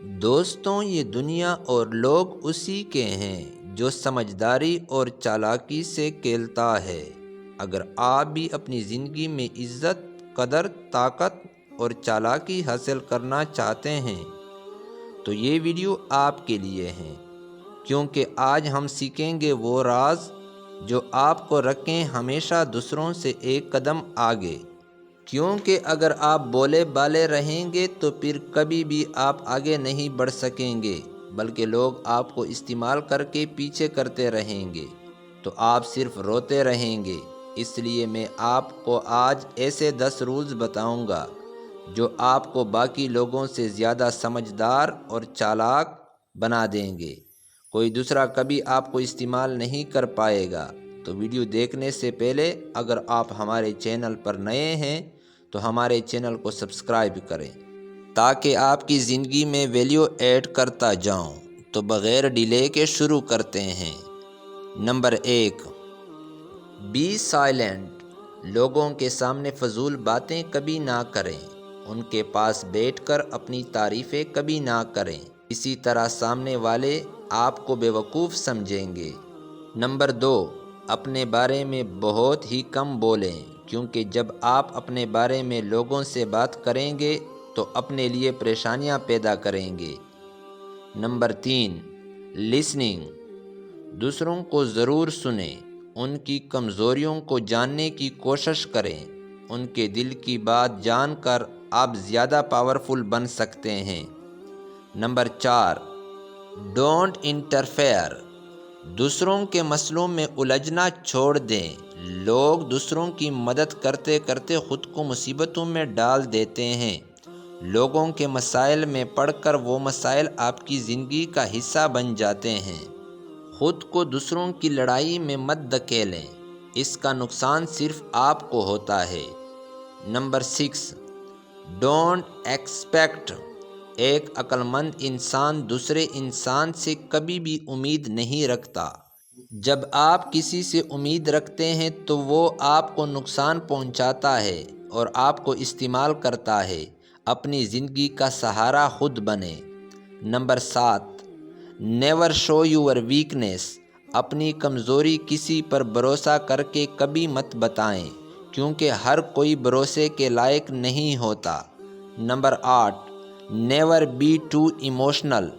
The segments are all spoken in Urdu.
دوستوں، یہ دنیا اور لوگ اسی کے ہیں جو سمجھداری اور چالاکی سے کھیلتا ہے۔ اگر آپ بھی اپنی زندگی میں عزت، قدر، طاقت اور چالاکی حاصل کرنا چاہتے ہیں تو یہ ویڈیو آپ کے لیے ہے، کیونکہ آج ہم سیکھیں گے وہ راز جو آپ کو رکھیں ہمیشہ دوسروں سے ایک قدم آگے۔ کیونکہ اگر آپ بولے بالے رہیں گے تو پھر کبھی بھی آپ آگے نہیں بڑھ سکیں گے، بلکہ لوگ آپ کو استعمال کر کے پیچھے کرتے رہیں گے تو آپ صرف روتے رہیں گے۔ اس لیے میں آپ کو آج ایسے 10 رولز بتاؤں گا جو آپ کو باقی لوگوں سے زیادہ سمجھدار اور چالاک بنا دیں گے۔ کوئی دوسرا کبھی آپ کو استعمال نہیں کر پائے گا۔ تو ویڈیو دیکھنے سے پہلے اگر آپ ہمارے چینل پر نئے ہیں تو ہمارے چینل کو سبسکرائب کریں تاکہ آپ کی زندگی میں ویلیو ایڈ کرتا جاؤں۔ تو بغیر ڈیلے کے شروع کرتے ہیں۔ Number 1، be silent. لوگوں کے سامنے فضول باتیں کبھی نہ کریں۔ ان کے پاس بیٹھ کر اپنی تعریفیں کبھی نہ کریں، اسی طرح سامنے والے آپ کو بیوقوف سمجھیں گے۔ نمبر 2، اپنے بارے میں بہت ہی کم بولیں، کیونکہ جب آپ اپنے بارے میں لوگوں سے بات کریں گے تو اپنے لیے پریشانیاں پیدا کریں گے۔ Number 3، listening. دوسروں کو ضرور سنیں، ان کی کمزوریوں کو جاننے کی کوشش کریں۔ ان کے دل کی بات جان کر آپ زیادہ پاورفل بن سکتے ہیں۔ Number 4، don't interfere. دوسروں کے مسئلوں میں الجھنا چھوڑ دیں۔ لوگ دوسروں کی مدد کرتے کرتے خود کو مصیبتوں میں ڈال دیتے ہیں۔ لوگوں کے مسائل میں پڑ کر وہ مسائل آپ کی زندگی کا حصہ بن جاتے ہیں۔ خود کو دوسروں کی لڑائی میں مت دھکیلیں، اس کا نقصان صرف آپ کو ہوتا ہے۔ Number 6، don't expect. ایک عقل مند انسان دوسرے انسان سے کبھی بھی امید نہیں رکھتا۔ جب آپ کسی سے امید رکھتے ہیں تو وہ آپ کو نقصان پہنچاتا ہے اور آپ کو استعمال کرتا ہے۔ اپنی زندگی کا سہارا خود بنیں۔ Number 7، never show your weakness. اپنی کمزوری کسی پر بھروسہ کر کے کبھی مت بتائیں، کیونکہ ہر کوئی بھروسے کے لائق نہیں ہوتا۔ Number 8، never be too emotional.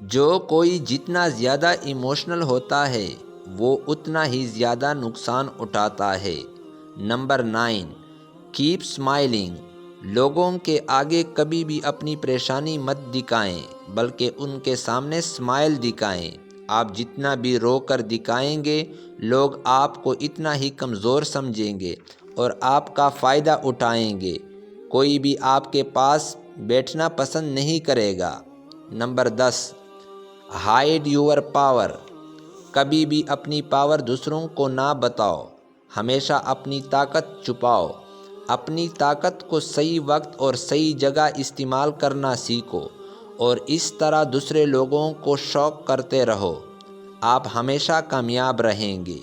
جو کوئی جتنا زیادہ ایموشنل ہوتا ہے وہ اتنا ہی زیادہ نقصان اٹھاتا ہے۔ Number 9، keep smiling. لوگوں کے آگے کبھی بھی اپنی پریشانی مت دکھائیں، بلکہ ان کے سامنے اسمائل دکھائیں۔ آپ جتنا بھی رو کر دکھائیں گے لوگ آپ کو اتنا ہی کمزور سمجھیں گے اور آپ کا فائدہ اٹھائیں گے۔ کوئی بھی آپ کے پاس بیٹھنا پسند نہیں کرے گا۔ Number 10، hide your power. کبھی بھی اپنی پاور دوسروں کو نہ بتاؤ، ہمیشہ اپنی طاقت چھپاؤ۔ اپنی طاقت کو صحیح وقت اور صحیح جگہ استعمال کرنا سیکھو اور اس طرح دوسرے لوگوں کو شوق کرتے رہو۔ آپ ہمیشہ کامیاب رہیں گے۔